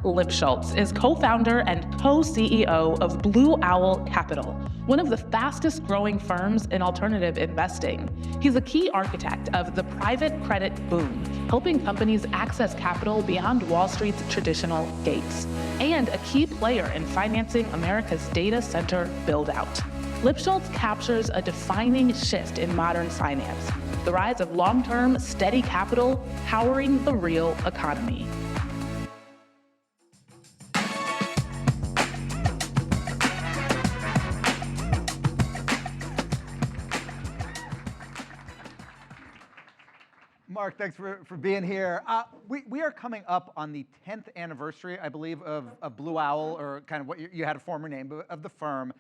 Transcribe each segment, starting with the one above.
Lipschultz is co-founder and co-CEO of Blue Owl Capital, one of the fastest growing firms in alternative investing. He's a key architect of the private credit boom, helping companies access capital beyond Wall Street's traditional gates, and a key player in financing America's data center build-out. Lipschultz captures a defining shift in modern finance, the rise of long-term, steady capital powering the real economy. Marc, thanks for being here. We are coming up on the 10th anniversary, I believe, of Blue Owl, or kind of what you had a former name of the firm.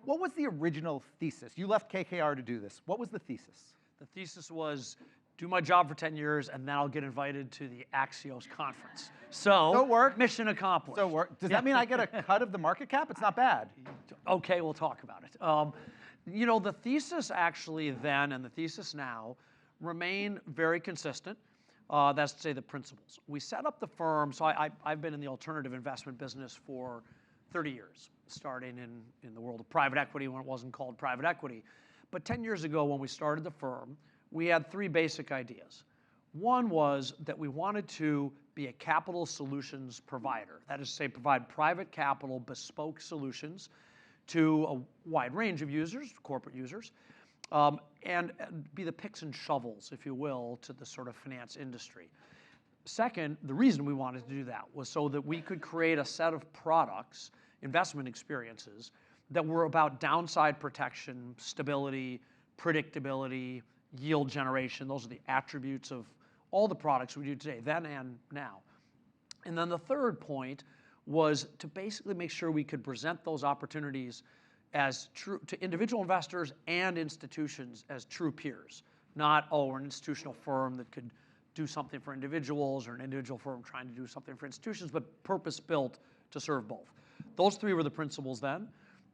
What was the original thesis? You left KKR to do this. What was the thesis? The thesis was do my job for 10 years and then I'll get invited to the Axios conference. So it worked. Mission accomplished. So it worked. Does that mean I get a cut of the market cap? It's not bad. Okay, we'll talk about it. You know, the thesis actually then and the thesis now remain very consistent. That's to say the principles. We set up the firm, so I've been in the alternative investment business for 30 years, starting in the world of private equity when it wasn't called private equity. But 10 years ago when we started the firm, we had three basic ideas. One was that we wanted to be a capital solutions provider. That is to say, provide private capital bespoke solutions to a wide range of users, corporate users, and be the picks and shovels, if you will, to the sort of finance industry. Second, the reason we wanted to do that was so that we could create a set of products, investment experiences, that were about downside protection, stability, predictability, yield generation. Those are the attributes of all the products we do today, then and now. And then the third point was to basically make sure we could present those opportunities as true to individual investors and institutions as true peers. Not, oh, we're an institutional firm that could do something for individuals or an individual firm trying to do something for institutions, but purpose-built to serve both. Those three were the principles then.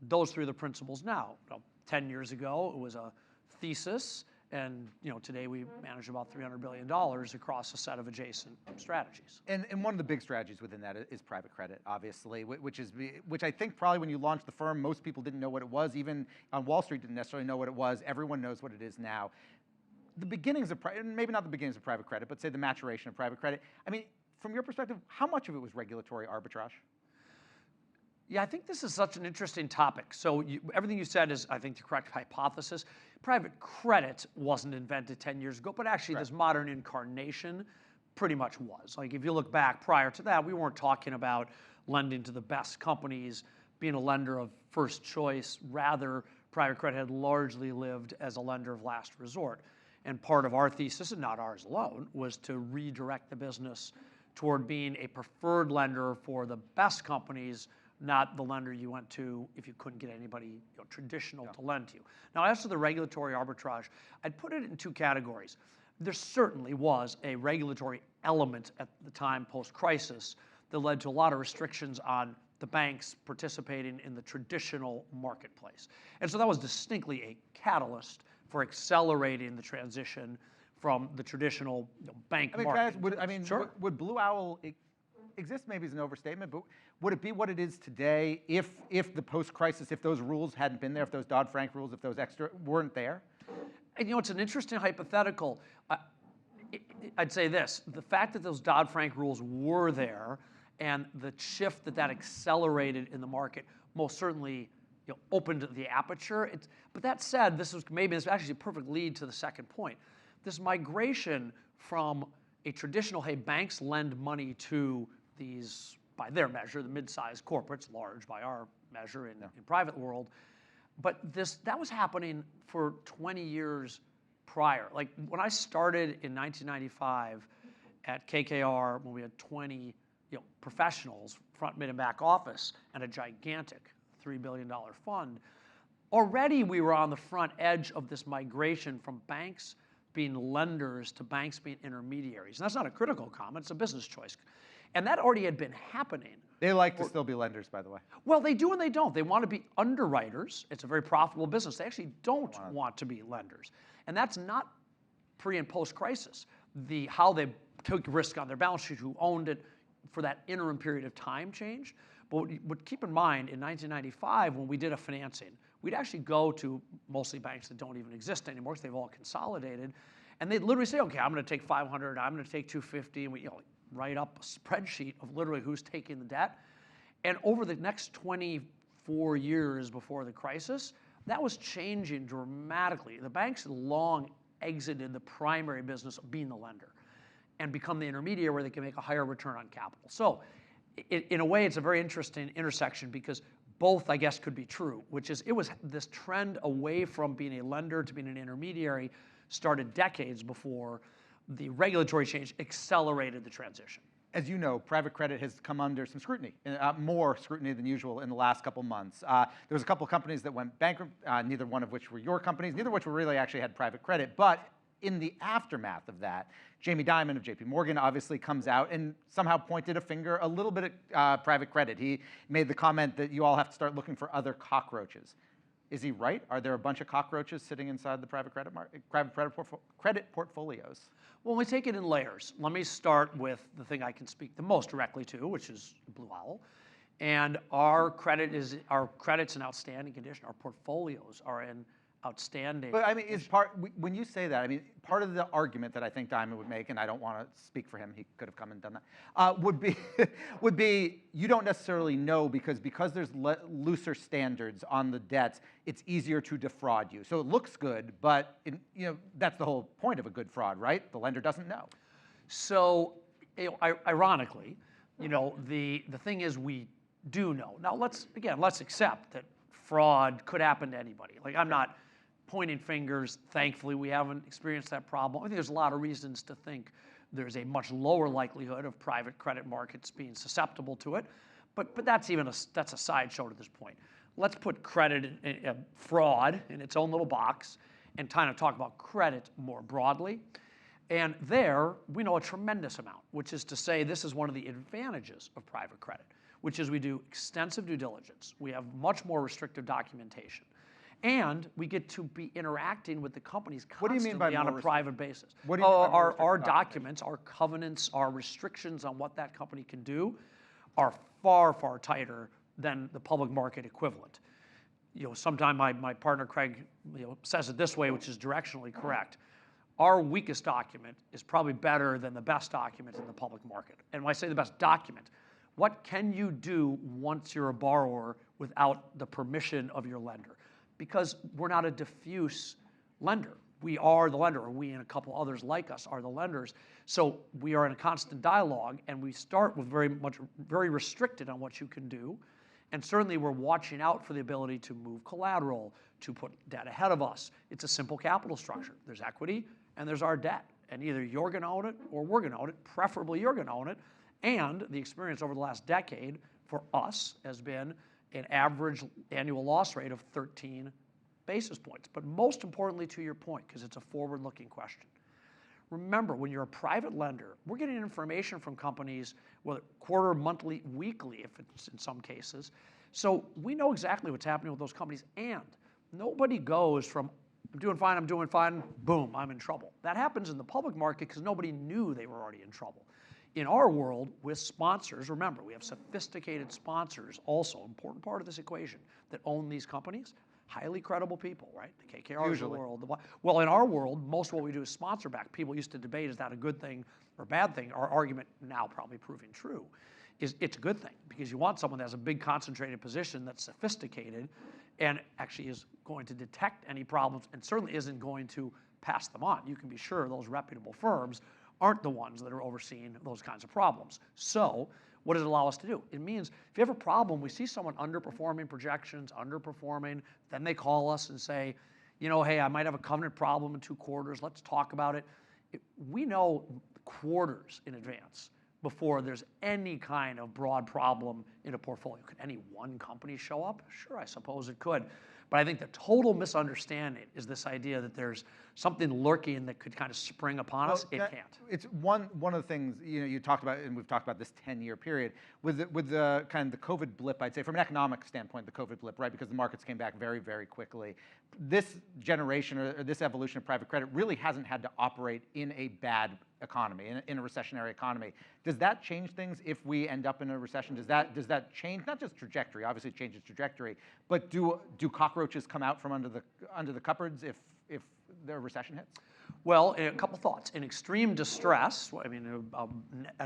Those three are the principles now. 10 years ago, it was a thesis, and today we manage about $300 billion across a set of adjacent strategies. And one of the big strategies within that is private credit, obviously, which I think probably when you launched the firm, most people didn't know what it was. Even on Wall Street didn't necessarily know what it was. Everyone knows what it is now. The beginnings of, maybe not the beginnings of private credit, but say the maturation of private credit. I mean, from your perspective, how much of it was regulatory arbitrage? Yeah, I think this is such an interesting topic. So everything you said is, I think, the correct hypothesis. Private credit wasn't invented 10 years ago, but actually this modern incarnation pretty much was. Like if you look back prior to that, we weren't talking about lending to the best companies, being a lender of first choice. Rather, private credit had largely lived as a lender of last resort. And part of our thesis, and not ours alone, was to redirect the business toward being a preferred lender for the best companies, not the lender you went to if you couldn't get anybody traditional to lend to you. Now, as to the regulatory arbitrage, I'd put it in two categories. There certainly was a regulatory element at the time post-crisis that led to a lot of restrictions on the banks participating in the traditional marketplace. And so that was distinctly a catalyst for accelerating the transition from the traditional bank market. Sure. Would Blue Owl exist, maybe is an overstatement, but would it be what it is today if the post-crisis, if those rules hadn't been there, if those Dodd-Frank rules, if those extra weren't there? And it's an interesting hypothetical. I'd say this, the fact that those Dodd-Frank rules were there and the shift that accelerated in the market most certainly opened the aperture. But that said, this is actually a perfect lead to the second point. This migration from a traditional, hey, banks lend money to these, by their measure, the mid-sized corporates, large by our measure in private world. But that was happening for 20 years prior. Like when I started in 1995 at KKR, when we had 20 professionals, front, mid, and back office, and a gigantic $3 billion fund, already we were on the front edge of this migration from banks being lenders to banks being intermediaries. And that's not a critical comment, it's a business choice. And that already had been happening. They like to still be lenders, by the way. Well, they do and they don't. They want to be underwriters. It's a very profitable business. They actually don't want to be lenders. And that's not pre and post crisis. How they took risk on their balance sheet, who owned it, for that interim period of time changed. But keep in mind, in 1995, when we did a financing, we'd actually go to mostly banks that don't even exist anymore because they've all consolidated. And they'd literally say, okay, I'm going to take 500, I'm going to take 250, and we write up a spreadsheet of literally who's taking the debt. And over the next 24 years before the crisis, that was changing dramatically. The banks had long exited the primary business of being the lender and become the intermediary where they can make a higher return on capital. So in a way, it's a very interesting intersection because both, I guess, could be true, which is it was this trend away from being a lender to being an intermediary started decades before the regulatory change accelerated the transition. As you know, private credit has come under some scrutiny, more scrutiny than usual in the last couple months. There was a couple of companies that went bankrupt, neither one of which were your companies, neither of which were really actually had private credit. But in the aftermath of that, Jamie Dimon of JP Morgan obviously comes out and somehow pointed a finger a little bit at private credit. He made the comment that you all have to start looking for other cockroaches. Is he right? Are there a bunch of cockroaches sitting inside the private credit credit portfolios? Well, we take it in layers. Let me start with the thing I can speak the most directly to, which is Blue Owl. And our credit's in outstanding condition. Our portfolios are in outstanding. But I mean, when you say that, I mean, part of the argument that I think Dimon would make, and I don't want to speak for him, he could have come and done that, would be you don't necessarily know because there's looser standards on the debts, it's easier to defraud you. So it looks good, but that's the whole point of a good fraud, right? The lender doesn't know. So, ironically, the thing is we do know. Now let's accept that fraud could happen to anybody. Like, I'm not pointing fingers. Thankfully, we haven't experienced that problem. I think there's a lot of reasons to think there's a much lower likelihood of private credit markets being susceptible to it. But that's that's a sideshow to this point. Let's put credit fraud in its own little box and kind of talk about credit more broadly. And there, we know a tremendous amount, which is to say this is one of the advantages of private credit, which is we do extensive due diligence. We have much more restrictive documentation. And we get to be interacting with the companies constantly on a private basis. What do you mean by our documents, our covenants, our restrictions on what that company can do are far, far tighter than the public market equivalent. Sometime my partner Craig says it this way, which is directionally correct. Our weakest document is probably better than the best document in the public market. And when I say the best document, what can you do once you're a borrower without the permission of your lender? Because we're not a diffuse lender. We are the lender, or we and a couple others like us are the lenders. So we are in a constant dialogue, and we start with very restricted on what you can do. And certainly we're watching out for the ability to move collateral, to put debt ahead of us. It's a simple capital structure. There's equity, and there's our debt. And either you're going to own it or we're going to own it. Preferably you're going to own it. And the experience over the last decade for us has been an average annual loss rate of 13 basis points. But most importantly, to your point, because it's a forward-looking question, remember, when you're a private lender, we're getting information from companies, whether quarter, monthly, weekly, if it's in some cases. So we know exactly what's happening with those companies. And nobody goes from, I'm doing fine, boom, I'm in trouble. That happens in the public market because nobody knew they were already in trouble. In our world, with sponsors, remember, we have sophisticated sponsors, also important part of this equation, that own these companies, highly credible people, right? The KKRs of the world. Well, in our world, most of what we do is sponsor back. People used to debate, is that a good thing or a bad thing? Our argument, now probably proving true, is it's a good thing because you want someone that has a big concentrated position that's sophisticated and actually is going to detect any problems and certainly isn't going to pass them on. You can be sure those reputable firms aren't the ones that are overseeing those kinds of problems. So what does it allow us to do? It means if you have a problem, we see someone underperforming projections, underperforming, then they call us and say, hey, I might have a covenant problem in 2 quarters. Let's talk about it. We know quarters in advance before there's any kind of broad problem in a portfolio. Could any one company show up? Sure, I suppose it could. But I think the total misunderstanding is this idea that there's something lurking that could kind of spring upon us. It can't. It's one of the things you talked about, and we've talked about this 10-year period with the kind of the COVID blip. I'd say from an economic standpoint, the COVID blip, right? Because the markets came back very, very quickly. This generation or this evolution of private credit really hasn't had to operate in a bad economy, in a recessionary economy. Does that change things if we end up in a recession? Does that change, not just trajectory, obviously it changes trajectory, but do cockroaches come out from under the cupboards if the recession hits? Well, a couple thoughts. In extreme distress, I mean, a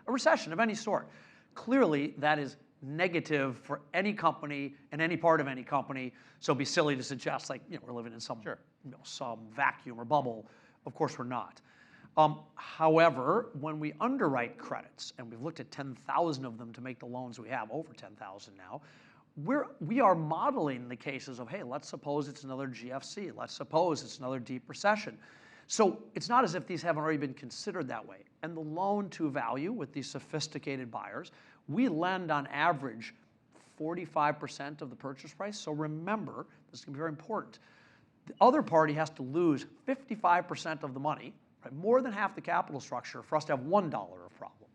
recession of any sort, clearly that is negative for any company and any part of any company. So it'd be silly to suggest like, we're living in some, some vacuum or bubble. Of course we're not. However, when we underwrite credits, and we've looked at 10,000 of them to make the loans we have, over 10,000 now, we are modeling the cases of, hey, let's suppose it's another GFC. Let's suppose it's another deep recession. So it's not as if these haven't already been considered that way. And the loan to value with these sophisticated buyers, we lend on average 45% of the purchase price. So remember, this is going to be very important. The other party has to lose 55% of the money, right, more than half the capital structure, for us to have $1 of problem.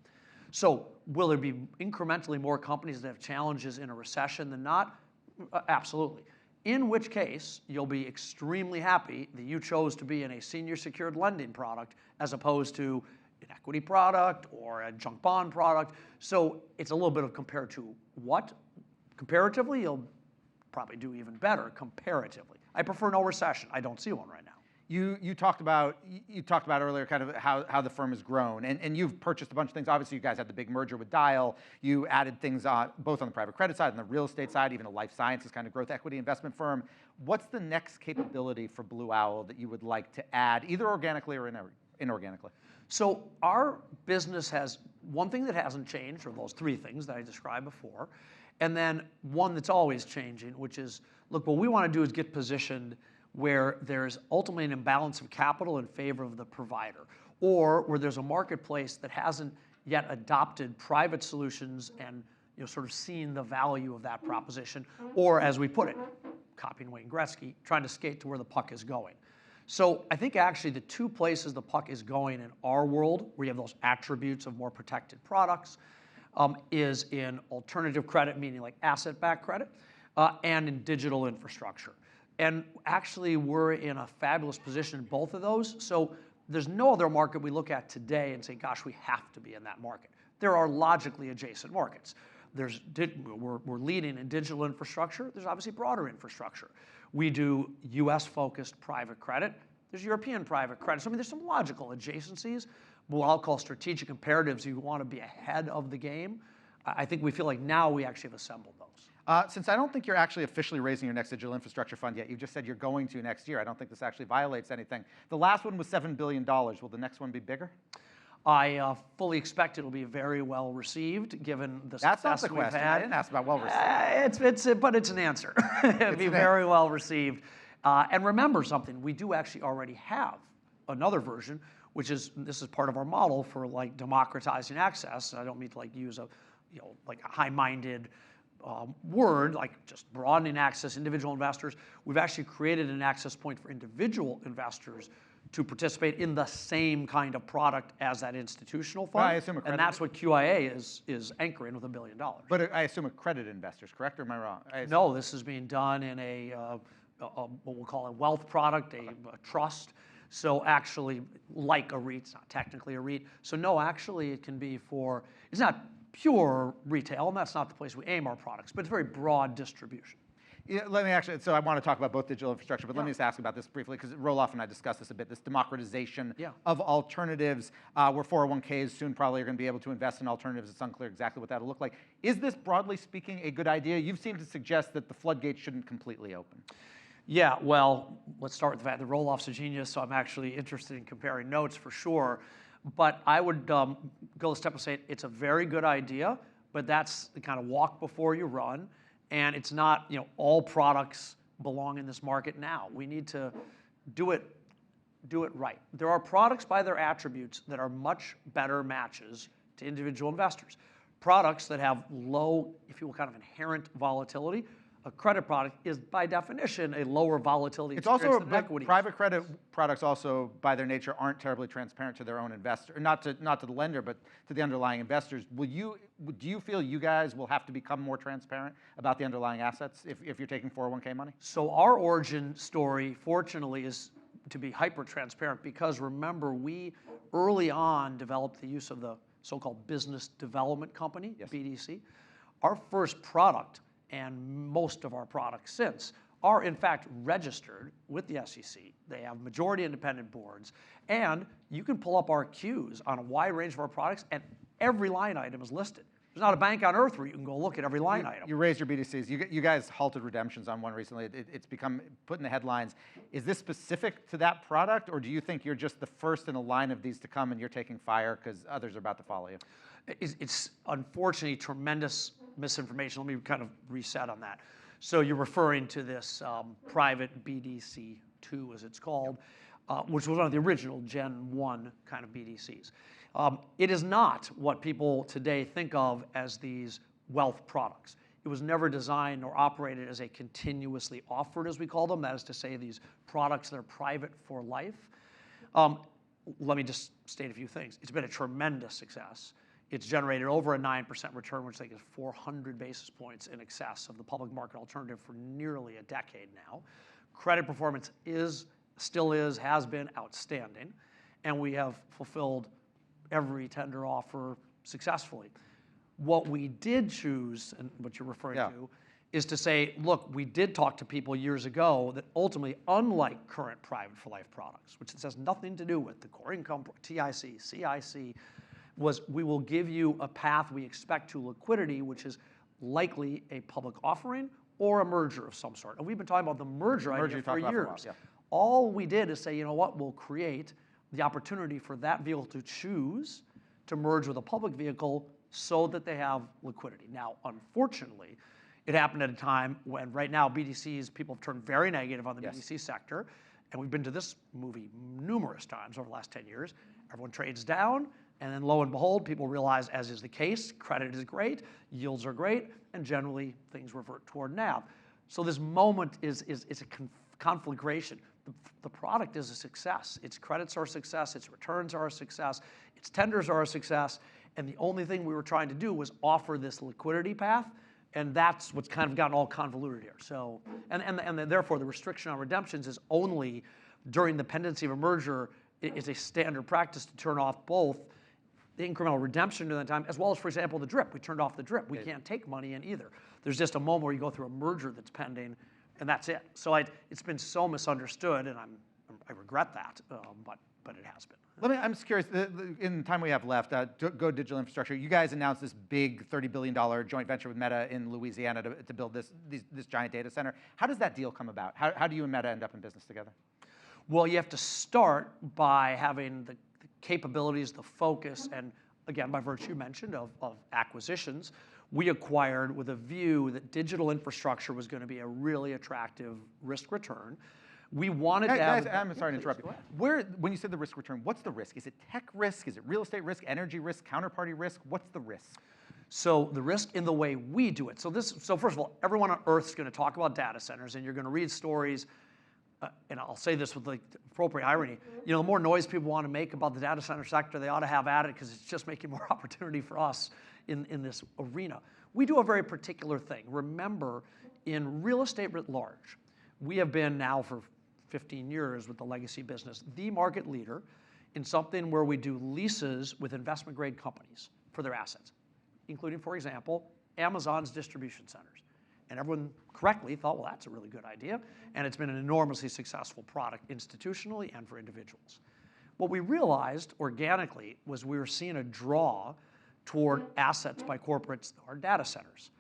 So will there be incrementally more companies that have challenges in a recession than not? Absolutely. In which case, you'll be extremely happy that you chose to be in a senior secured lending product as opposed to an equity product or a junk bond product. So it's a little bit of compared to what? Comparatively, you'll probably do even better comparatively. I prefer no recession. I don't see one right now. You talked about earlier kind of how the firm has grown, and you've purchased a bunch of things. Obviously, you guys had the big merger with Dial. You added things both on the private credit side and the real estate side, even a life sciences kind of growth equity investment firm. What's the next capability for Blue Owl that you would like to add, either organically or inorganically? So our business has one thing that hasn't changed, or those three things that I described before, and then one that's always changing, which is, look, what we want to do is get positioned where there's ultimately an imbalance of capital in favor of the provider, or where there's a marketplace that hasn't yet adopted private solutions and sort of seen the value of that proposition, or as we put it, copying Wayne Gretzky, trying to skate to where the puck is going. So I think actually the two places the puck is going in our world, where you have those attributes of more protected products, is in alternative credit, meaning like asset-backed credit, and in digital infrastructure. And actually, we're in a fabulous position in both of those. So there's no other market we look at today and say, gosh, we have to be in that market. There are logically adjacent markets. We're leading in digital infrastructure. There's obviously broader infrastructure. We do US-focused private credit. There's European private credit. So I mean, there's some logical adjacencies, what I'll call strategic imperatives. You want to be ahead of the game. I think we feel like now we actually have assembled those. Since I don't think you're actually officially raising your next digital infrastructure fund yet, you just said you're going to next year. I don't think this actually violates anything. The last one was $7 billion. Will the next one be bigger? I fully expect it'll be very well received, given the That's success not the we've question. had. I didn't ask about well received. But it's an answer. It'll be very well received. And remember something, we do actually already have another version, which is, this is part of our model for like democratizing access. I don't mean to like use a, like a high-minded word, like just broadening access, individual investors. We've actually created an access point for individual investors to participate in the same kind of product as that institutional fund. I assume and that's what QIA is anchoring with $1 billion. But I assume accredited investors, correct, or am I wrong? No, this is being done in a what we'll call a wealth product, a trust. So actually, like a REIT, it's not technically a REIT. So no, actually it can be for, it's not pure retail, and that's not the place we aim our products, but it's very broad distribution. Yeah, let me actually, so I want to talk about both digital infrastructure, but let me just ask about this briefly, because Roloff and I discussed this a bit, this democratization of alternatives, where 401ks soon probably are going to be able to invest in alternatives. It's unclear exactly what that'll look like. Is this, broadly speaking, a good idea? You've seemed to suggest that the floodgates shouldn't completely open. Yeah, well, let's start with the fact that Roloff's a genius, so I'm actually interested in comparing notes for sure. But I would go a step and say it's a very good idea, but that's the kind of walk before you run. And it's not, all products belong in this market now. We need to do it right. There are products by their attributes that are much better matches to individual investors. Products that have low, if you will, kind of inherent volatility. A credit product is, by definition, a lower volatility experience than equity. Private credit products also, by their nature, aren't terribly transparent to their own investor, not to the lender, but to the underlying investors. Do you feel you guys will have to become more transparent about the underlying assets if you're taking 401k money? So our origin story, fortunately, is to be hyper transparent, because remember, we early on developed the use of the so-called business development company, BDC. Our first product, and most of our products since, are in fact registered with the SEC. They have majority independent boards, and you can pull up our Qs on a wide range of our products, and every line item is listed. There's not a bank on earth where you can go look at every line item. You raised your BDCs. You guys halted redemptions on one recently. It's become put in the headlines. Is this specific to that product, or do you think you're just the first in a line of these to come and you're taking fire because others are about to follow you? It's unfortunately tremendous misinformation. Let me kind of reset on that. So you're referring to this private BDC2, as it's called, which was one of the original Gen 1 kind of BDCs. It is not what people today think of as these wealth products. It was never designed or operated as a continuously offered, as we call them. That is to say, these products that are private for life. Let me just state a few things. It's been a tremendous success. It's generated over a 9% return, which I think is 400 basis points in excess of the public market alternative for nearly a decade now. Credit performance still has been outstanding, and we have fulfilled every tender offer successfully. What we did choose, and what you're referring to, is to say, look, we did talk to people years ago that ultimately, unlike current private for life products, which has nothing to do with the core income, TIC, CIC, was we will give you a path we expect to liquidity, which is likely a public offering or a merger of some sort. And we've been talking about the merger idea for years. All we did is say, you know what, we'll create the opportunity for that vehicle to choose to merge with a public vehicle so that they have liquidity. Now, unfortunately, it happened at a time when right now BDCs, people have turned very negative on the BDC sector, and we've been to this movie numerous times over the last 10 years. Everyone trades down, and then lo and behold, people realize, as is the case, credit is great, yields are great, and generally things revert toward NAV. So this moment is a conflagration. The product is a success. Its credits are a success, its returns are a success, its tenders are a success, and the only thing we were trying to do was offer this liquidity path, and that's what's kind of gotten all convoluted here. So, and therefore the restriction on redemptions is only during the pendency of a merger. It is a standard practice to turn off both the incremental redemption during that time, as well as, for example, the DRIP. We turned off the DRIP. We can't take money in either. There's just a moment where you go through a merger that's pending, and that's it. So it's been so misunderstood, and I regret that, but it has been. I'm just curious, in the time we have left, Go Digital Infrastructure, you guys announced this big $30 billion joint venture with Meta in Louisiana to build this giant data center. How does that deal come about? How do you and Meta end up in business together? Well, you have to start by having the capabilities, the focus, and again, by virtue mentioned of acquisitions, we acquired with a view that digital infrastructure was going to be a really attractive risk return. We wanted to have... Guys, I'm sorry to interrupt you. When you said the risk return, what's the risk? Is it tech risk? Is it real estate risk, energy risk, counterparty risk? What's the risk? So the risk in the way we do it. So first of all, everyone on earth is going to talk about data centers, and you're going to read stories, and I'll say this with like appropriate irony, you know, the more noise people want to make about the data center sector, they ought to have at it, because it's just making more opportunity for us in this arena. We do a very particular thing. Remember, in real estate writ large, we have been now for 15 years with the legacy business, the market leader in something where we do leases with investment grade companies for their assets, including, for example, Amazon's distribution centers. And everyone correctly thought, well, that's a really good idea. And it's been an enormously successful product institutionally and for individuals. What we realized organically was we were seeing a draw toward assets by corporates or data centers.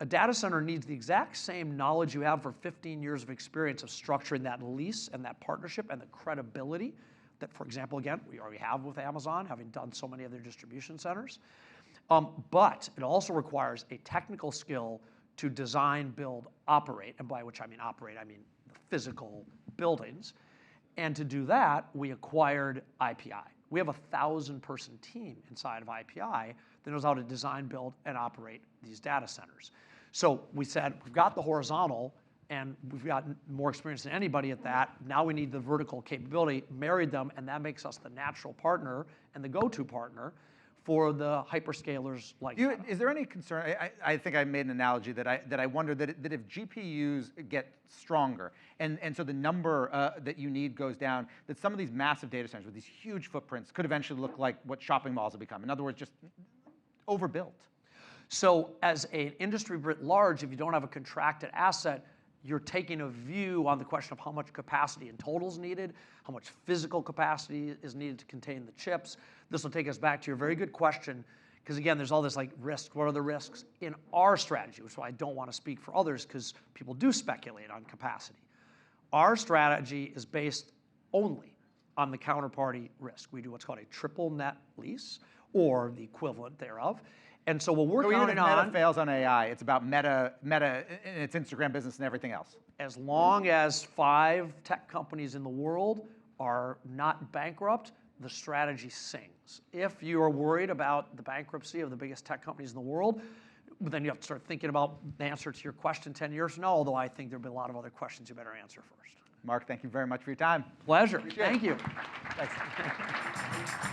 A data center needs the exact same knowledge you have for 15 years of experience of structuring that lease and that partnership and the credibility that, for example, again, we already have with Amazon, having done so many of their distribution centers. But it also requires a technical skill to design, build, operate, and by which I mean operate, I mean the physical buildings. And to do that, we acquired IPI. We have a 1,000-person team inside of IPI that knows how to design, build, and operate these data centers. So we said, we've got the horizontal, and we've got more experience than anybody at that. Now we need the vertical capability, married them, and that makes us the natural partner and the go-to partner for the hyperscalers like Meta. Is there any concern? I think I made an analogy that I wonder that if GPUs get stronger and so the number that you need goes down, that some of these massive data centers with these huge footprints could eventually look like what shopping malls have become. In other words, just overbuilt. So as an industry writ large, if you don't have a contracted asset, you're taking a view on the question of how much capacity in total is needed, how much physical capacity is needed to contain the chips. This will take us back to your very good question, because again, there's all this like risk. What are the risks in our strategy? Which is why I don't want to speak for others, because people do speculate on capacity. Our strategy is based only on the counterparty risk. We do what's called a triple net lease, or the equivalent thereof. And so what we're counting on— Meta fails on AI, it's about Meta and its Instagram business and everything else. As long as 5 tech companies in the world are not bankrupt, the strategy sings. If you are worried about the bankruptcy of the biggest tech companies in the world, then you have to start thinking about the answer to your question 10 years from now, although I think there'll be a lot of other questions you better answer first. Marc, thank you very much for your time. Pleasure. Appreciate Thank it. you. Thanks.